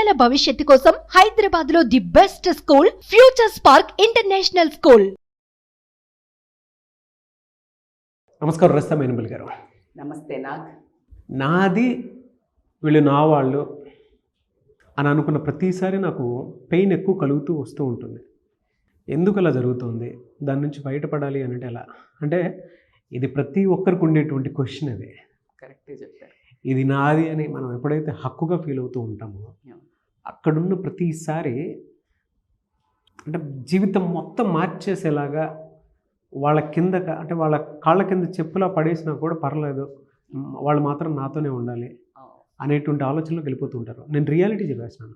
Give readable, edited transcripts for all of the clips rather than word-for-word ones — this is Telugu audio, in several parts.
పిల్లల భవిష్యత్తు కోసం హైదరాబాద్ లో the best school future spark international school. నమస్కారం రస్తా మేనబల్ గారు. నమస్తే. నాది వీళ్ళు నా వాళ్ళు అని అనుకున్న ప్రతిసారి నాకు పెయిన్ ఎక్కువ కలుగుతూ వస్తూ ఉంటుంది. ఎందుకు అలా జరుగుతుంది, దాని నుంచి బయటపడాలి అంటే ఎలా అంటే ఇది ప్రతి ఒక్కరికి ఉండేటువంటి క్వశ్చన్. అది కరెక్ట్గా చెప్పారు. ఇది నాది అని మనం ఎప్పుడైతే హక్కుగా ఫీల్ అవుతూ ఉంటామో అక్కడున్న ప్రతిసారి అంటే జీవితం మొత్తం మార్చేసేలాగా వాళ్ళ కింద అంటే వాళ్ళ కాళ్ళ కింద చెప్పులా పడేసినా కూడా పర్లేదు, వాళ్ళు మాత్రం నాతోనే ఉండాలి అనేటువంటి ఆలోచనలోకి వెళ్ళిపోతూ ఉంటారు. నేను రియాలిటీ చెప్పేస్తున్నాను.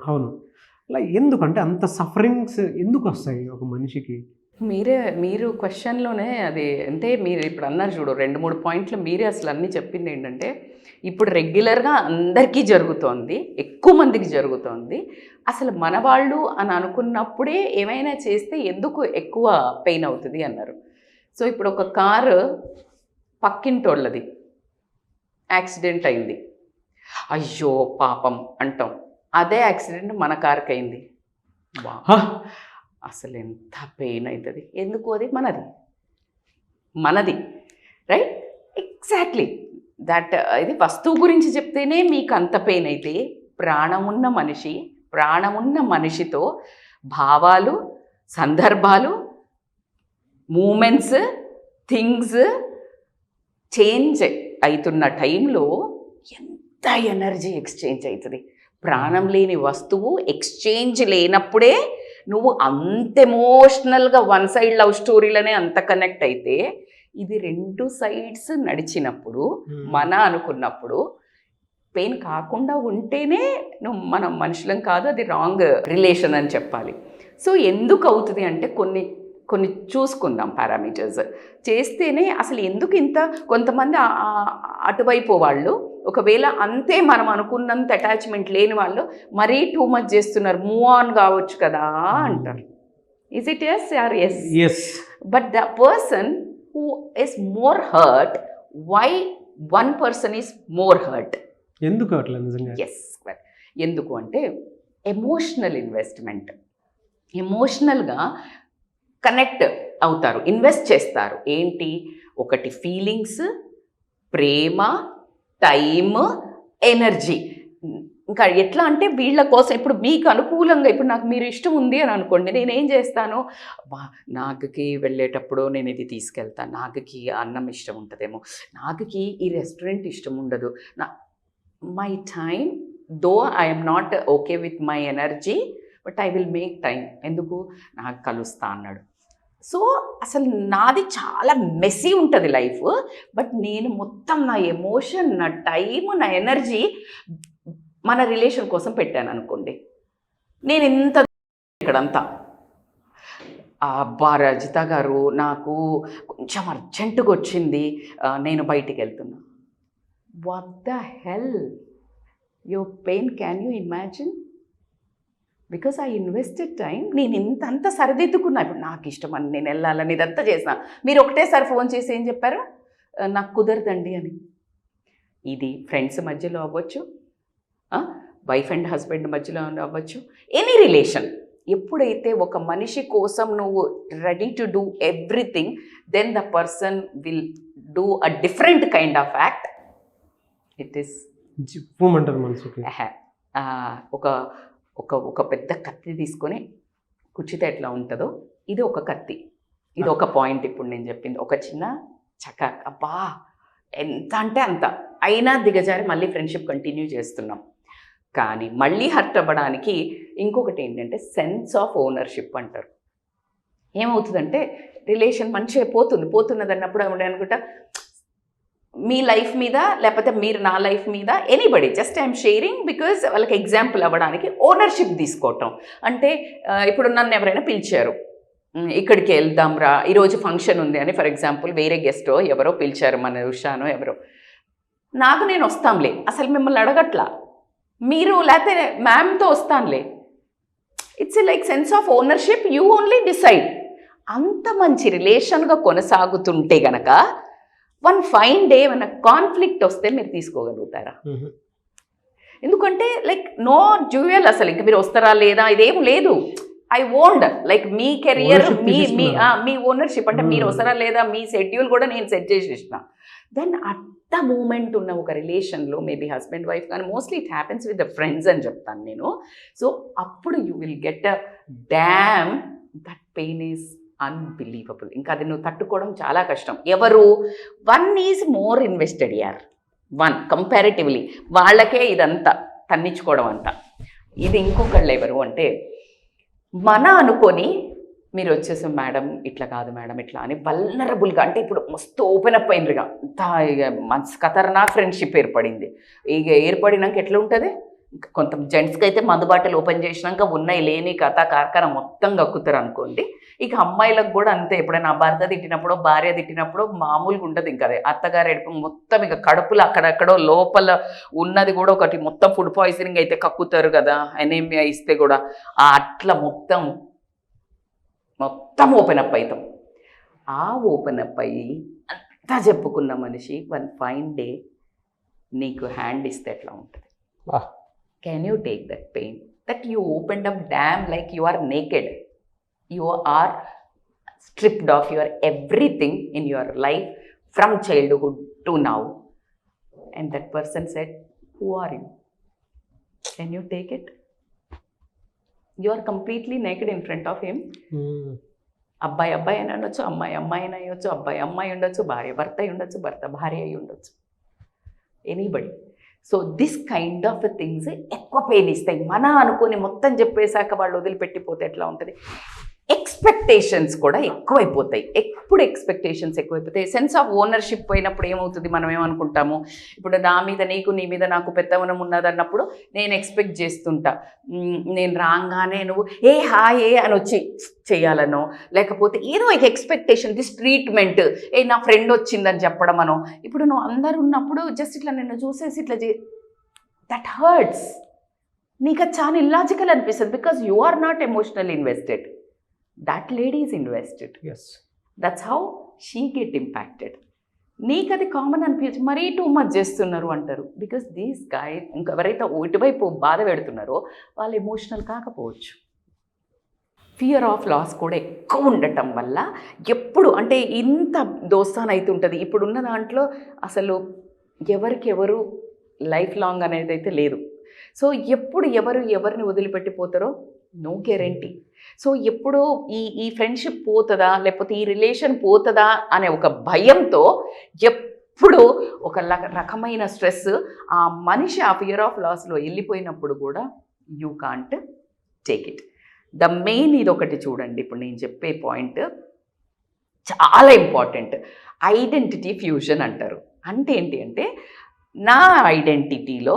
అవును, అలా ఎందుకంటే అంత సఫరింగ్స్ ఎందుకు వస్తాయి ఒక మనిషికి? మీరు క్వశ్చన్లోనే అది అంటే మీరు ఇప్పుడు అన్నారు చూడు 2-3 పాయింట్లు మీరే అసలు అన్నీ చెప్పింది ఏంటంటే ఇప్పుడు రెగ్యులర్గా అందరికీ జరుగుతోంది, ఎక్కువ మందికి జరుగుతోంది. అసలు మన వాళ్ళు అని అనుకున్నప్పుడే ఏమైనా చేస్తే ఎందుకు ఎక్కువ పెయిన్ అవుతుంది అన్నారు. సో ఇప్పుడు ఒక కారు పక్కింటోళ్ళది యాక్సిడెంట్ అయింది, అయ్యో పాపం అంటాం. అదే యాక్సిడెంట్ మన కారుకి అయింది, అసలు ఎంత పెయిన్ అవుతుంది. ఎందుకు? అది మనది రైట్, ఎగ్జాక్ట్లీ దట్. ఇది వస్తువు గురించి చెప్తేనే మీకు అంత పెయిన్ అయితే ప్రాణమున్న మనిషితో భావాలు, సందర్భాలు, మూమెంట్స్, థింగ్స్ చేంజ్ అవుతున్న టైంలో ఎంత ఎనర్జీ ఎక్స్చేంజ్ అవుతుంది. ప్రాణం లేని వస్తువు ఎక్స్చేంజ్ లేనప్పుడే నువ్వు అంత ఎమోషనల్గా వన్ సైడ్ లవ్ స్టోరీలోనే అంత కనెక్ట్ అయితే, ఇది 2 సైడ్స్ నడిచినప్పుడు మన అనుకున్నప్పుడు పెయిన్ కాకుండా ఉంటేనే మనం మనుషులం కాదు, అది రాంగ్ రిలేషన్ అని చెప్పాలి. సో ఎందుకు అవుతుంది అంటే కొన్ని చూసుకుందాం పారామీటర్స్ చేస్తేనే అసలు ఎందుకు ఇంత. కొంతమంది అటువైపు వాళ్ళు ఒకవేళ అంతే మనం అనుకున్నంత అటాచ్మెంట్ లేని వాళ్ళు మరీ టూ మచ్ చేస్తున్నారు, మూవ్ ఆన్ కావచ్చు కదా అంటారు. Is it yes or yes? But the person who is more hurt, why one person is more hurt? ఎందుకు అట్లా నిజంగా? ఎస్, ఎందుకు అంటే ఎమోషనల్ ఇన్వెస్ట్మెంట్. ఎమోషనల్గా కనెక్ట్ అవుతారు, ఇన్వెస్ట్ చేస్తారు. ఏంటి? ఒకటి ఫీలింగ్స్, ప్రేమ, టైమ్, ఎనర్జీ. ఇంకా ఎట్లా అంటే వీళ్ళ కోసం ఇప్పుడు మీకు అనుకూలంగా ఇప్పుడు నాకు మీరు ఇష్టం ఉంది అని అనుకోండి, నేనేం చేస్తాను, నాకుకి వెళ్ళేటప్పుడు నేను ఇది తీసుకెళ్తాను, నాకుకి అన్నం ఇష్టం ఉంటుందేమో, నాకుకి ఈ రెస్టారెంట్ ఇష్టం ఉండదు, my time though I'm not okay with my energy but I will make time. ఎందుకు? నాకు కలుస్తా అన్నాడు. సో అసలు నాది చాలా మెస్సీ ఉంటుంది లైఫ్, బట్ నేను మొత్తం నా ఎమోషన్, నా టైం, నా ఎనర్జీ మన రిలేషన్ కోసం పెట్టాను అనుకోండి. నేను ఎంత ఇక్కడంతా అబ్బా రజిత గారు నాకు కొంచెం అర్జెంటుగా వచ్చింది, నేను బయటికి వెళ్తున్నా. What the hell your pain, can you imagine? Because I invested time. నేను ఇంతంతా సరిదిద్దుకున్నా. ఇప్పుడు నాకు ఇష్టం అని నేను వెళ్ళాలని ఇదంతా చేసిన, మీరు ఒకటేసారి ఫోన్ చేసి ఏం చెప్పారు, నాకు కుదరదండి అని. ఇది ఫ్రెండ్స్ మధ్యలో అవ్వచ్చు, వైఫ్ అండ్ హస్బెండ్ మధ్యలో అవ్వచ్చు, ఎనీ రిలేషన్. ఎప్పుడైతే ఒక మనిషి కోసం నువ్వు ready to do everything, then the person will do a different kind of act. It is ఒక పెద్ద కత్తి తీసుకొని కుచ్చితే ఎట్లా ఉంటుందో ఇది ఒక కత్తి, ఇది ఒక పాయింట్. ఇప్పుడు నేను చెప్పింది ఒక చిన్న చకాక్, అబ్బా ఎంత అంటే అంత అయినా దిగజారి మళ్ళీ ఫ్రెండ్షిప్ కంటిన్యూ చేస్తున్నాం. కానీ మళ్ళీ హర్ట్ అవ్వడానికి ఇంకొకటి ఏంటంటే సెన్స్ ఆఫ్ ఓనర్షిప్ అంటారు. ఏమవుతుందంటే రిలేషన్ మంచిగా పోతున్నది అన్నప్పుడు అనుకుంటా మీ లైఫ్ మీద లేకపోతే మీరు నా లైఫ్ మీద, anybody, just I'm sharing because వాళ్ళకి ఎగ్జాంపుల్ అవ్వడానికి ఓనర్షిప్ తీసుకోవటం. అంటే ఇప్పుడు నన్ను ఎవరైనా పిలిచారు, ఇక్కడికి వెళ్దాం రా ఈరోజు ఫంక్షన్ ఉంది అని, ఫర్ ఎగ్జాంపుల్ వేరే గెస్టో ఎవరో పిలిచారు, మన ఉషానో ఎవరో, నాకు నేను వస్తాంలే, అసలు మిమ్మల్ని అడగట్లా, మీరు లేకపోతే మ్యామ్తో వస్తానులే. It's like sense of ownership, you only decide. అంత మంచి రిలేషన్గా కొనసాగుతుంటే గనక వన్ ఫైన్ డే ఏమైనా కాన్ఫ్లిక్ట్ వస్తే మీరు తీసుకోగలుగుతారా? ఎందుకంటే లైక్ నో డ్యూయల్, అసలు ఇంకా మీరు వస్తారా లేదా ఇదేం లేదు. I owned like me career, me ownership, అంటే మీరు వస్తారా లేదా మీ షెడ్యూల్ కూడా నేను సెట్ చేసేసిన. దెన్ అట్ ద మూమెంట్ ఉన్న ఒక రిలేషన్లో మేబీ హస్బెండ్ వైఫ్ కానీ mostly it happens with the friends అని చెప్తాను నేను. సో అప్పుడు you will get a dam, that pain is unbelievable. ఇంకా అది నువ్వు తట్టుకోవడం చాలా కష్టం. ఎవరు వన్ ఈజ్ మోర్ ఇన్వెస్టెడ్ యార్, వన్ కంపారిటివ్లీ వాళ్ళకే ఇదంతా తన్నించుకోవడం అంతా. ఇది ఇంకొకళ్ళు ఎవరు అంటే మన అనుకొని మీరు వచ్చేసి మేడం ఇట్లా కాదు మేడం ఇట్లా అని వల్నరబుల్గా, అంటే ఇప్పుడు మస్తు ఓపెన్ అప్ అయినరుగా అంత ఇక మంచి ఖతర్నాక్ ఫ్రెండ్షిప్ ఏర్పడింది. ఇక ఏర్పడినాక ఎట్లా ఉంటుంది, కొంత జెంట్స్కి అయితే మందు బాటలు ఓపెన్ చేసినాక ఉన్నాయి లేని కథ కార్ఖాన మొత్తం కక్కుతారు అనుకోండి. ఇక అమ్మాయిలకు కూడా అంతే, ఎప్పుడైనా భర్త తిట్టినప్పుడు భార్య తిట్టినప్పుడు మామూలుగా ఉంటుంది. ఇంకా అదే అత్తగారు ఎడుపు మొత్తం ఇక కడుపులో అక్కడెక్కడో లోపల ఉన్నది కూడా ఒకటి మొత్తం ఫుడ్ పాయిజనింగ్ అయితే కక్కుతారు కదా, ఎనీమియా ఇస్తే కూడా అట్లా మొత్తం ఓపెన్ అప్ అవుతాం. ఆ ఓపెన్ అప్ అయ్యి అంతా చెప్పుకున్న మనిషి వన్ ఫైన్ డే నీకు హ్యాండ్ ఇస్తే ఎట్లా ఉంటుంది? Can you take that pain that you opened up damn like you are naked, you are stripped of your everything in your life from childhood to now, and that person said, who are you? Can you take it? You are completely naked in front of him. అబ్బాయి అబ్బాయి అని ఉండొచ్చు, అమ్మాయి అమ్మాయి అని అయ్యొచ్చు, అబ్బాయి అమ్మాయి ఉండొచ్చు, భార్య భర్త అయి ఉండొచ్చు, భర్త భార్య అయి ఉండొచ్చు, anybody. So this kind of things ఎక్కువ పెయిన్ ఇస్తాయి. మన అనుకొని మొత్తం చెప్పేశాక వాళ్ళు వదిలిపెట్టిపోతే ఎట్లా ఉంటుంది? ఎక్స్పెక్టేషన్స్ కూడా ఎక్కువైపోతాయి. ఎప్పుడు ఎక్స్పెక్టేషన్స్ ఎక్కువైపోతాయి, సెన్స్ ఆఫ్ ఓనర్షిప్ పోయినప్పుడు ఏమవుతుంది, మనం ఏమనుకుంటాము, ఇప్పుడు నా మీద నీకు నీ మీద నాకు పెత్తవనం ఉన్నదన్నప్పుడు నేను ఎక్స్పెక్ట్ చేస్తుంటా, నేను రాగానే నువ్వు ఏ హాయ్ అని వచ్చి చేయాలనో, లేకపోతే ఏదో ఒక ఎక్స్పెక్టేషన్, దిస్ ట్రీట్మెంట్, నా ఫ్రెండ్ వచ్చిందని చెప్పడం అనో. ఇప్పుడు నువ్వు అందరు ఉన్నప్పుడు జస్ట్ ఇట్లా నిన్ను చూసేసి ఇట్లా దట్ హర్ట్స్. నీకు అది చాలా ఇల్లాజికల్ అనిపిస్తుంది, because you are not emotional invested. That lady is invested. Yes. That's how she get impacted. నీకు అది కామన్ అనిపించచ్చు, మరీ టూ మచ్ చేస్తున్నారు అంటారు. బికాస్ దీస్ గాయ్ ఇంకెవరైతే ఇటువైపు బాధ పెడుతున్నారో వాళ్ళు ఎమోషనల్ కాకపోవచ్చు. ఫియర్ ఆఫ్ లాస్ కూడా ఎక్కువ ఉండటం వల్ల ఎప్పుడు అంటే ఇంత దోస్తాన్ అవుతుంటుంది. ఇప్పుడున్న దాంట్లో అసలు ఎవరికెవరు లైఫ్ లాంగ్ అనేది అయితే లేదు. సో ఎప్పుడు ఎవరిని వదిలిపెట్టిపోతారో నో గ్యారెంటీ. సో ఎప్పుడు ఈ ఫ్రెండ్షిప్ పోతుందా లేకపోతే ఈ రిలేషన్ పోతుందా అనే ఒక భయంతో ఎప్పుడు ఒక రకమైన స్ట్రెస్, ఆ మనిషి ఆ ఫియర్ ఆఫ్ లాస్లో వెళ్ళిపోయినప్పుడు కూడా you can't take it. The main ఇది ఒకటి చూడండి, ఇప్పుడు నేను చెప్పే పాయింట్ చాలా ఇంపార్టెంట్. ఐడెంటిటీ ఫ్యూజన్ అంటారు. అంటే ఏంటి అంటే నా ఐడెంటిటీలో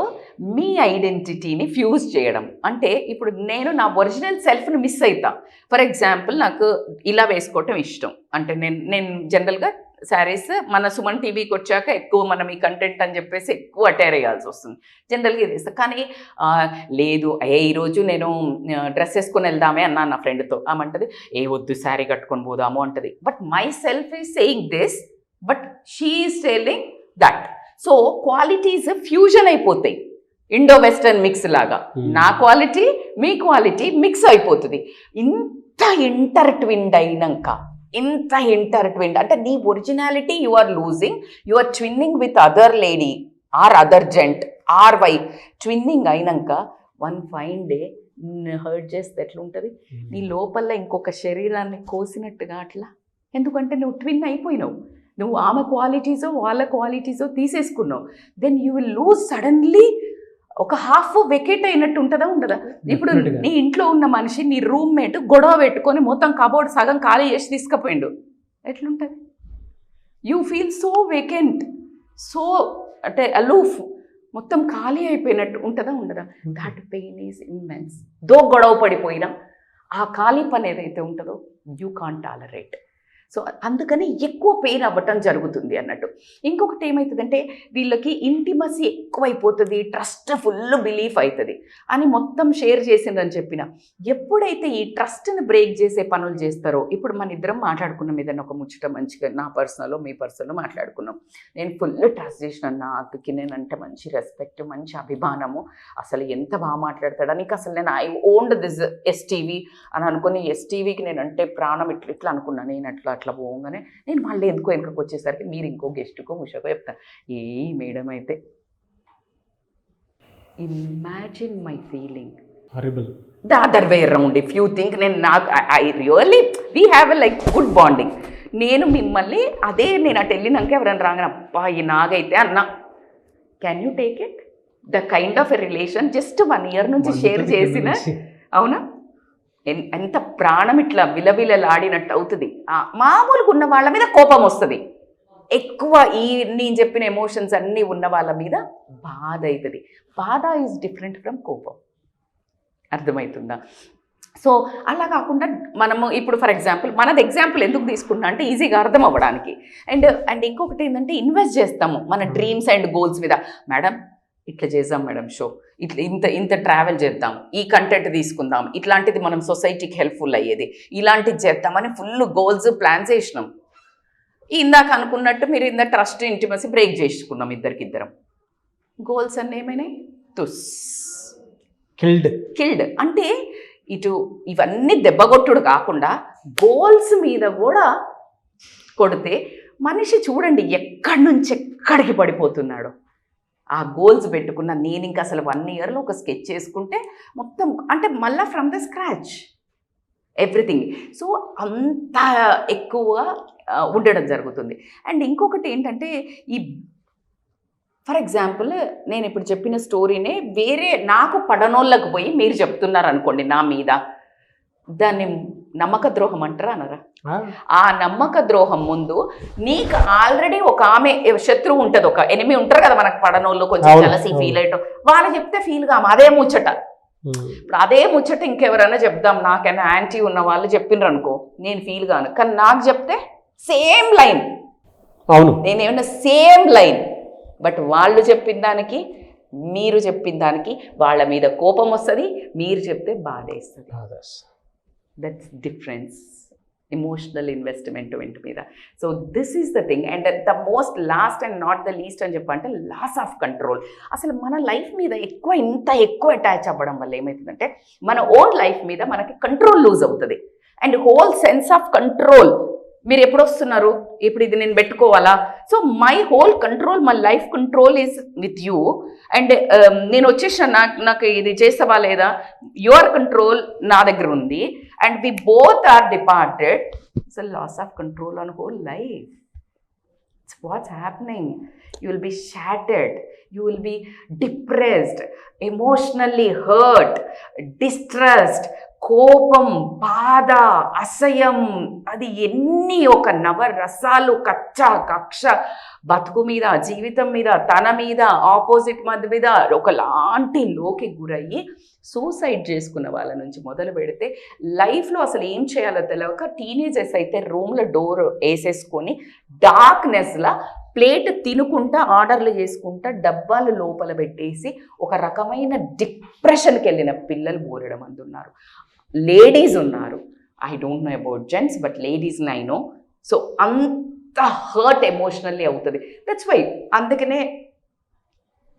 మీ ఐడెంటిటీని ఫ్యూజ్ చేయడం. అంటే ఇప్పుడు నేను నా ఒరిజినల్ సెల్ఫ్ని మిస్ అవుతా. ఫర్ ఎగ్జాంపుల్ నాకు ఇలా వేసుకోవటం ఇష్టం, అంటే నేను జనరల్గా శారీస్ మన సుమన్ టీవీకి వచ్చాక ఎక్కువ మనం ఈ కంటెంట్ అని చెప్పేసి ఎక్కువ అటైర్ అయ్యాల్సి వస్తుంది. జనరల్గా ఇది ఇస్తాను. కానీ లేదు ఈరోజు నేను డ్రెస్ వేసుకొని వెళ్దామే అన్నాను నా ఫ్రెండ్తో. ఆమంటది వద్దు శారీ కట్టుకొని పోదాము అంటది. But my self is saying this, but she is telling that. So qualities fusion అయిపోతాయి, ఇండో వెస్టర్న్ మిక్స్ లాగా. నా క్వాలిటీ మీ క్వాలిటీ మిక్స్ అయిపోతుంది. ఇంత ఇంటర్ట్విన్డ్ అయినాక, ఇంత ఇంటర్ట్విన్డ్ అంటే నీ originality you are losing, you are twinning with other lady or other gent or why. Twinning అయినాక వన్ ఫైన్ డే హర్ట్ చేస్తే ఎట్లుంటుంది? నీ లోపల ఇంకొక శరీరాన్ని కోసినట్టుగా అట్లా. ఎందుకంటే నువ్వు ట్విన్ అయిపోయినావు, నువ్వు ఆమె క్వాలిటీసో వాళ్ళ క్వాలిటీసో తీసేసుకున్నావు. Then you will lose suddenly. ఒక హాఫ్ వెకేట్ అయినట్టు ఉంటుందా ఉండదా? ఇప్పుడు నీ ఇంట్లో ఉన్న మనిషి నీ రూమ్మేట్ గొడవ పెట్టుకొని మొత్తం కబోర్డ్ సగం ఖాళీ చేసి తీసుకుపోయిండు, ఎట్లుంటుంది? You feel so vacant, so అంటే అలూఫ్, మొత్తం ఖాళీ అయిపోయినట్టు ఉంటుందా ఉండదా? That pain is immense. Though గొడవ పడిపోయినా ఆ ఖాళీ పని ఏదైతే ఉంటుందో యూ కాంట్ టాలరేట్. సో అందుకని ఎక్కువ పెయిన్ అవ్వటం జరుగుతుంది అన్నట్టు. ఇంకొకటి ఏమవుతుందంటే వీళ్ళకి ఇంటిమసీ ఎక్కువైపోతుంది, ట్రస్ట్ ఫుల్ బిలీఫ్ అవుతుంది అని మొత్తం షేర్ చేసిందని చెప్పిన. ఎప్పుడైతే ఈ ట్రస్ట్ని బ్రేక్ చేసే పనులు చేస్తారో, ఇప్పుడు మన ఇద్దరం మాట్లాడుకున్నాం ఏదైనా ఒక ముచ్చట మంచిగా, నా పర్సనల్ మీ పర్సనల్ మాట్లాడుకున్నాం, నేను ఫుల్ ట్రస్ట్ చేసిన నాకుకి, నేనంటే మంచి రెస్పెక్ట్, మంచి అభిమానము, అసలు ఎంత బాగా మాట్లాడతాడా నీకు, అసలు నేను ఐ ఓన్డ్ దిస్ ఎస్టీవీ అని అనుకుని ఎస్టీవీకి నేనంటే ప్రాణం ఇట్లా ఇట్లా అనుకున్నాను. నేను అట్లా పోగానే నేను మళ్ళీ ఎందుకో వెనుకకు వచ్చేసరికి మీరు ఇంకో గెస్ట్కో ముషకో చెప్తాను, ఏ మేడం అయితే imagine my feeling horrible the other way around if you think. నేను నాకు I really we have a like good bonding. నేను మిమ్మల్ని అదే నేను అటు వెళ్ళినాక ఎవరైనా రాగానే అబ్బా ఈ నాగైతే అన్నా, can you take it the kind of a relation just 1 year నుంచి షేర్ చేసిన, అవునా? ఎంత ప్రాణం ఇట్లా విలవిలలాడినట్టు అవుతుంది. మామూలుగా ఉన్న వాళ్ళ మీద కోపం వస్తుంది, ఎక్కువ ఈ నేను చెప్పిన ఎమోషన్స్ అన్నీ ఉన్న వాళ్ళ మీద బాధ అవుతుంది. బాధ ఈజ్ డిఫరెంట్ ఫ్రమ్ కోపం, అర్థమవుతుందా? సో అలా కాకుండా మనము ఇప్పుడు ఫర్ ఎగ్జాంపుల్ మనది ఎగ్జాంపుల్ ఎందుకు తీసుకుంటున్నా అంటే ఈజీగా అర్థం అవ్వడానికి. అండ్ ఇంకొకటి ఏంటంటే ఇన్వెస్ట్ చేస్తాము మన డ్రీమ్స్ అండ్ గోల్స్ మీద. మేడం ఇట్లా చేద్దాం మేడం షో, ఇట్లా ఇంత ట్రావెల్ చేద్దాం, ఈ కంటెంట్ తీసుకుందాం, ఇట్లాంటిది మనం సొసైటీకి హెల్ప్ఫుల్ అయ్యేది, ఇలాంటిది చేద్దామని ఫుల్ గోల్స్ ప్లాన్స్ చేసినాం. ఇందాక అనుకున్నట్టు మీరు ఇందాక ట్రస్ట్ ఇంటిమసీ బ్రేక్ చేసుకున్నాం ఇద్దరికిద్దరం. గోల్స్ అన్నీ ఏమైనాయి? తుస్ కిల్డ్. అంటే ఇటు ఇవన్నీ దెబ్బగొట్టుడు కాకుండా గోల్స్ మీద కూడా కొడితే మనిషి చూడండి ఎక్కడి నుంచి ఎక్కడికి పడిపోతున్నాడు. ఆ గోల్స్ పెట్టుకున్న నేను ఇంకా అసలు 1 yearలో ఒక స్కెచ్ చేసుకుంటే మొత్తం అంటే మళ్ళీ from the scratch everything. So అంత ఎక్కువ ఉండడం జరుగుతుంది. అండ్ ఇంకొకటి ఏంటంటే ఈ ఫర్ ఎగ్జాంపుల్ నేను ఇప్పుడు చెప్పిన స్టోరీనే వేరే నాకు పడనోళ్ళకు పోయి మీరు చెప్తున్నారు అనుకోండి నా మీద, దాన్ని నమ్మక ద్రోహం అంటారా అనరా? ఆ నమ్మక ద్రోహం ముందు నీకు ఆల్రెడీ ఒక ఆమె శత్రువు ఉంటుంది, ఒక ఎనిమి ఉంటారు కదా మనకు పడనోళ్ళు, కొంచెం జలసీ ఫీల్ అయ్యటం, వాళ్ళు చెప్తే ఫీల్ కాము, అదే ముచ్చట. ఇప్పుడు అదే ముచ్చట ఇంకెవరైనా చెప్దాం, నాకైనా యాంటీ ఉన్న వాళ్ళు చెప్పినారు అనుకో నేను ఫీల్ కాను, కానీ నాకు చెప్తే సేమ్ లైన్, అవును నేనేమన్నా సేమ్ లైన్, బట్ వాళ్ళు చెప్పిన దానికి మీరు చెప్పిన దానికి వాళ్ళ మీద కోపం వస్తుంది, మీరు చెప్తే బాధ వేస్తుంది. దట్స్ డిఫరెన్స్, ఎమోషనల్ ఇన్వెస్ట్మెంట్ మీద. So this is the thing. And the most last and not the least అని చెప్పంటే లాస్ ఆఫ్ కంట్రోల్. అసలు మన లైఫ్ మీద ఇంత ఎక్కువ అటాచ్ అవ్వడం వల్ల ఏమవుతుందంటే మన ఓన్ లైఫ్ మీద మనకి కంట్రోల్ లూజ్ అవుతుంది. And whole sense of control, మీరు ఎప్పుడు వస్తున్నారు, ఇప్పుడు ఇది నేను పెట్టుకోవాలా, so my whole control, my life control is with you. And నేను వచ్చేసిన నాకు ఇది చేస్తావా లేదా, యువర్ కంట్రోల్ నా దగ్గర ఉంది, and we both are departed. It's a loss of control on whole life. It's what's happening. You will be shattered, you will be depressed, emotionally hurt, distressed, కోపం, బాధ, అసహ్యం, అది ఎన్ని ఒక నవరసాలు కక్ష బతుకు మీద, జీవితం మీద, తన మీద, ఆపోజిట్ మధ్య మీద ఒకలాంటి లోకి గురయ్యి సూసైడ్ చేసుకున్న వాళ్ళ నుంచి మొదలు పెడితే లైఫ్లో అసలు ఏం చేయాలో తెలియక టీనేజర్స్ అయితే రూమ్లో డోర్ వేసేసుకొని డార్క్నెస్లా ప్లేట్ తినుకుంటా, ఆర్డర్లు చేసుకుంటా, డబ్బాలు లోపల పెట్టేసి ఒక రకమైన డిప్రెషన్కి వెళ్ళిన పిల్లలు బోరడం మంది ఉన్నారు. లేడీస్ ఉన్నారు, I don't know about gents, but లేడీస్ని ఐ నో. సో అంత హర్ట్ ఎమోషనల్లీ అవుతుంది. దట్స్ వై అందుకనే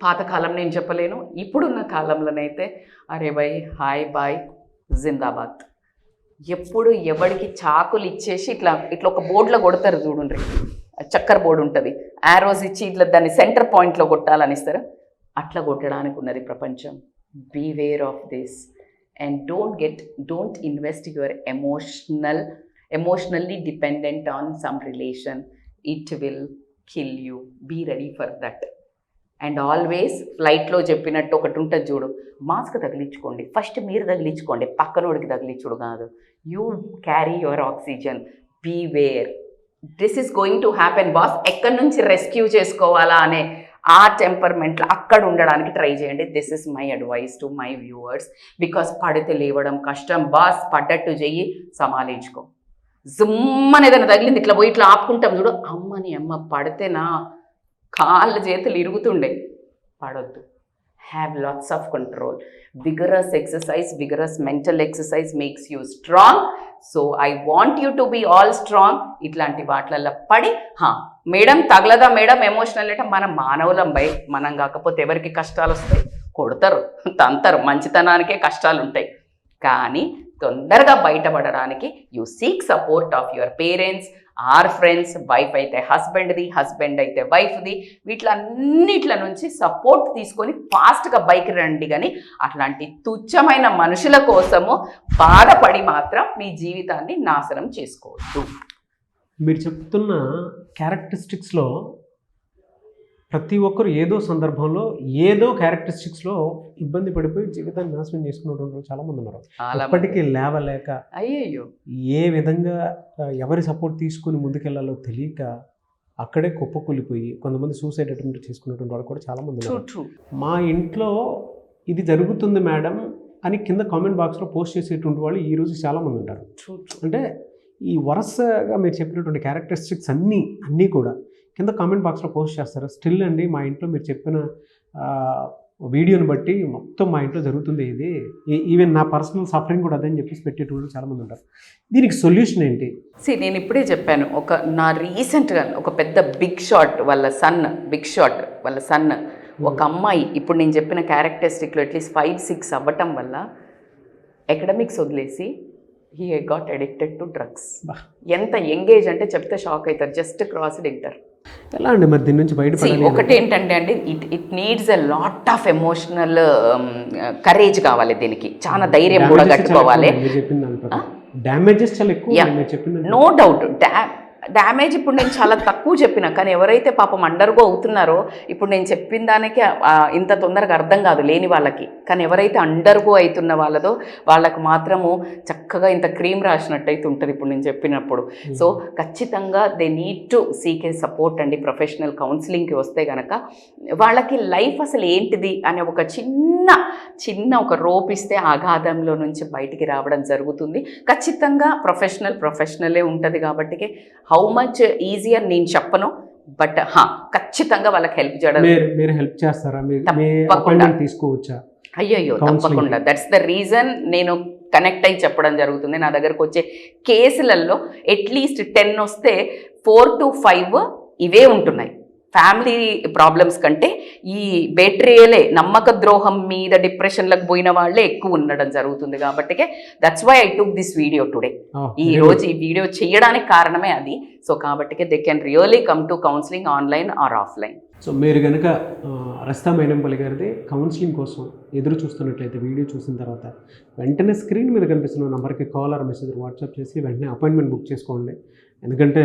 పాతకాలం నేను చెప్పలేను, ఇప్పుడున్న కాలంలోనైతే అరే బై హాయ్ బాయ్ జిందాబాద్. ఎప్పుడు ఎవరికి చాకులు ఇచ్చేసి ఇట్లా ఒక బోర్డులో కొడతారు చూడండి, చక్కర్ బోర్డు ఉంటుంది, ఆరోస్ ఇచ్చి ఇట్లా దాన్ని సెంటర్ పాయింట్లో కొట్టాలని ఇస్తారు, అట్లా కొట్టడానికి ఉన్నది ప్రపంచం. Beware of this and don't invest your emotionally dependent on some relation. It will kill you. Be ready for that. And always ఫ్లైట్లో చెప్పినట్టు ఒకటి ఉంటుంది చూడు, మాస్క్ తగిలించుకోండి, ఫస్ట్ మీరు తగిలించుకోండి, పక్కనోడికి తగిలించుడు కాదు. You carry your oxygen. Beware, this is going to happen boss. ఎక్కడి నుంచి రెస్క్యూ చేసుకోవాలా అనే ఆ టెంపర్మెంట్లో అక్కడ ఉండడానికి ట్రై చేయండి. This is my advice to my viewers. Because పడితే లేవడం కష్టం బాస్, పడ్డట్టు చెయ్యి, సమాలించుకో. జుమ్మని ఏదైనా తగిలింది ఇట్లా పోయి ఇట్లా ఆపుకుంటాం చూడు, అమ్మని అమ్మ పడితేనా కాళ్ళ చేతులు ఇరుగుతుండే. పడొద్దు. Have lots of control. vigorous exercise, vigorous mental exercise makes you strong. So I want you to be all strong. ఇట్లాంటి వాటిలలో పడి మేడం తగలదా మేడం ఎమోషనల్ అంటే మనం మానవులం బై, మనం కాకపోతే ఎవరికి కష్టాలు వస్తాయి? కొడతారు, తంతారు, మంచితనానికే కష్టాలు ఉంటాయి. కానీ తొందరగా బయటపడడానికి you seek support of your parents or friends, wife అయితే హస్బెండ్ది, హస్బెండ్ అయితే వైఫ్ది, వీటిలన్నిట్ల నుంచి సపోర్ట్ తీసుకొని ఫాస్ట్గా బైక్ రండి. కానీ అట్లాంటి తుచ్చమైన మనుషుల కోసము బాధపడి మాత్రం మీ జీవితాన్ని నాశనం చేసుకోవద్దు. మీరు చెప్తున్న క్యారెక్టరిస్టిక్స్లో ప్రతి ఒక్కరు ఏదో సందర్భంలో ఏదో క్యారెక్టరిస్టిక్స్లో ఇబ్బంది పడిపోయి జీవితాన్ని నాశనం చేసుకున్నటువంటి వాళ్ళు చాలామంది ఉన్నారు. ఇప్పటికీ లేవలేక, అయ్యయ్యో, ఏ విధంగా ఎవరి సపోర్ట్ తీసుకుని ముందుకెళ్లాలో తెలియక అక్కడే కుప్పకూలిపోయి కొంతమంది సూసైడ్ అటెంప్ట్ చేసుకున్నటువంటి వాళ్ళు కూడా చాలామంది ఉన్నారు. మా ఇంట్లో ఇది జరుగుతుంది మేడం అని కింద కామెంట్ బాక్స్లో పోస్ట్ చేసేటువంటి వాళ్ళు ఈరోజు చాలామంది ఉంటారు. అంటే ఈ వరుసగా మీరు చెప్పినటువంటి క్యారెక్టరిస్టిక్స్ అన్నీ కూడా కింద కామెంట్ బాక్స్లో పోస్ట్ చేస్తారు. స్టిల్ అండి మా ఇంట్లో మీరు చెప్పిన వీడియోని బట్టి మొత్తం మా ఇంట్లో జరుగుతుంది ఇది, ఈవెన్ నా పర్సనల్ సఫరింగ్ కూడా అదని చెప్పేసి పెట్టేటోళ్ళు చాలామంది ఉంటారు. దీనికి సొల్యూషన్ ఏంటి? నేను ఇప్పుడే చెప్పాను, నా రీసెంట్గా ఒక పెద్ద బిగ్ షాట్ వాళ్ళ సన్ ఒక అమ్మాయి ఇప్పుడు నేను చెప్పిన క్యారెక్టరిస్టిక్లో అట్లీస్ట్ 5-6 అవ్వటం వల్ల ఎకడమిక్స్ వదిలేసి he got addicted to drugs. ఎంత ఎంగేజ్ అంటే చెప్తే షాక్ అవుతారు. Just crossed inter. ఎలా అండి మరి దీని నుంచి బయటపడాలి? ఒకటి ఏంటంటే అండి, it needs a lot of emotional courage కావాలి. దీనికి చాలా ధైర్యం కూడా కట్టుకోవాలి. నో డౌట్ డ్యామేజ్ ఇప్పుడు నేను చాలా తక్కువ చెప్పిన, కానీ ఎవరైతే పాపం అండర్గో అవుతున్నారో, ఇప్పుడు నేను చెప్పిన దానికి ఇంత తొందరగా అర్థం కాదు లేని వాళ్ళకి, కానీ ఎవరైతే అండర్గో అవుతున్న వాళ్ళకు మాత్రము చక్కగా ఇంత క్రీమ్ రాసినట్టు అయితే ఉంటుంది ఇప్పుడు నేను చెప్పినప్పుడు. సో ఖచ్చితంగా they need to seek A support అండి. ప్రొఫెషనల్ కౌన్సిలింగ్కి వస్తే కనుక వాళ్ళకి లైఫ్ అసలు ఏంటిది అనే ఒక చిన్న ఒక రోప్ ఇస్తే అగాధంలో నుంచి బయటికి రావడం జరుగుతుంది. ఖచ్చితంగా ప్రొఫెషనలే ఉంటుంది కాబట్టి హౌ మచ్ ఈజియర్ నేను చెప్పను, బట్ ఖచ్చితంగా వాళ్ళకి హెల్ప్ చేయడం. మీరు హెల్ప్ చేస్తారా? తీసుకోవచ్చా? అయ్యో తప్పకుండా. దట్స్ ద రీజన్ నేను కనెక్ట్ అయ్యి చెప్పడం జరుగుతుంది. నా దగ్గరకు వచ్చే కేసులలో అట్లీస్ట్ 10 వస్తే 4 to 5 ఇవే ఉంటున్నాయి. ఫ్యామిలీ ప్రాబ్లమ్స్ కంటే ఈ బెట్రియలే, నమ్మక ద్రోహం మీద డిప్రెషన్లకు పోయిన వాళ్ళే ఎక్కువ ఉండడం జరుగుతుంది. కాబట్టి that's why I took this video today. ఈ రోజు ఈ వీడియో చేయడానికి కారణమే అది. సో కాబట్టి they can really come to counselling online or offline. So మీరు కనుక రస్తా మైనంపల్లి గారిది కౌన్సిలింగ్ కోసం ఎదురు చూస్తున్నట్లయితే వీడియో చూసిన తర్వాత వెంటనే స్క్రీన్ మీద కనిపిస్తున్న నెంబర్కి కాల్ ఆర్ మెసేజ్ వాట్సాప్ చేసి వెంటనే అపాయింట్మెంట్ బుక్ చేసుకోండి. ఎందుకంటే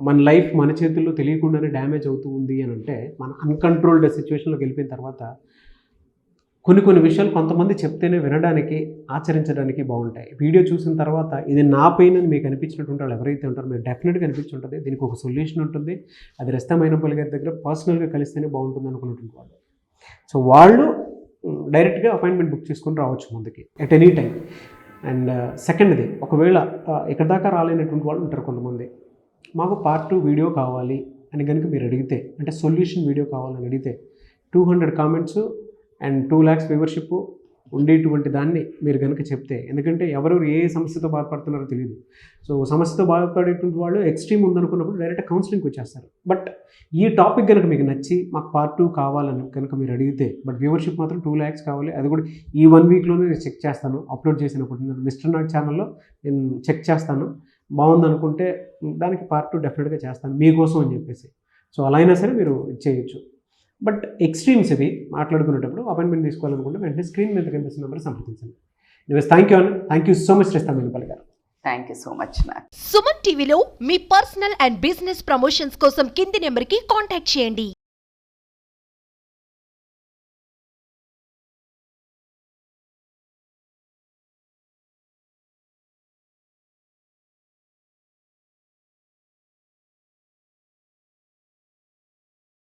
మన లైఫ్ మన చేతుల్లో తెలియకుండానే డ్యామేజ్ అవుతూ ఉంది అని అంటే, మన అన్కంట్రోల్డ్ సిచ్యువేషన్లోకి వెళ్ళిపోయిన తర్వాత కొన్ని విషయాలు కొంతమంది చెప్తేనే వినడానికి, ఆచరించడానికి బాగుంటాయి. వీడియో చూసిన తర్వాత ఇది నా పెయిన్ అని మీకు అనిపించినటువంటి వాళ్ళు ఎవరైతే ఉంటారో మీరు డెఫినెట్గా అనిపించి ఉంటుంది. దీనికి ఒక సొల్యూషన్ ఉంటుంది. అది రస్తా మైనంపల్లి గారి దగ్గర పర్సనల్గా కలిస్తేనే బాగుంటుంది అనుకున్నటువంటి వాళ్ళు. సో వాళ్ళు డైరెక్ట్గా అపాయింట్మెంట్ బుక్ చేసుకొని రావచ్చు ముందుకి ఎట్ ఎనీ టైం. అండ్ సెకండ్ది, ఒకవేళ ఇక్కడ దాకా రాలేనటువంటి వాళ్ళు ఉంటారు కొంతమంది, మాకు పార్ట్ 2 వీడియో కావాలి అని కనుక మీరు అడిగితే, అంటే సొల్యూషన్ వీడియో కావాలని అడిగితే 200 కామెంట్స్ అండ్ 2 lakhs వ్యూవర్షిప్ ఉండేటువంటి దాన్ని మీరు కనుక చెప్తే, ఎందుకంటే ఎవరెవరు ఏ సమస్యతో బాధపడుతున్నారో తెలియదు. సో సమస్యతో బాధపడేటువంటి వాళ్ళు ఎక్స్ట్రీమ్ ఉందనుకున్నప్పుడు డైరెక్ట్ కౌన్సిలింగ్కి వచ్చేస్తారు. బట్ ఈ టాపిక్ కనుక మీకు నచ్చి మాకు పార్ట్ 2 కావాలని కనుక మీరు అడిగితే, బట్ వ్యూవర్షిప్ మాత్రం 2 lakhs కావాలి, అది కూడా ఈ 1 weekలోనే నేను చెక్ చేస్తాను. అప్లోడ్ చేసినప్పుడు మిస్టర్ నాట్ ఛానల్లో నేను చెక్ చేస్తాను, బాగుందనుకుంటే దానికి పార్ట్ 2 డెఫినెట్గా చేస్తాను మీకోసం అని చెప్పేసి. సో అలా అయినా సరే మీరు చేయొచ్చు. బట్ ఎక్స్ట్రీమ్స్ ఇవి మాట్లాడుకునేటప్పుడు అపాయింట్మెంట్ తీసుకోవాలనుకుంటే వెంటనే స్క్రీన్ మీద కనిపిస్తున్న నెంబర్ సంప్రదించండి. థ్యాంక్ యూ సో మచ్ రస్తా మైనంపల్లి గారు. Thank you so much. Suman టీవీలో మీ పర్సనల్ అండ్ బిజినెస్ ప్రమోషన్స్ కోసం కింది నెంబర్కి కాంటాక్ట్ చేయండి.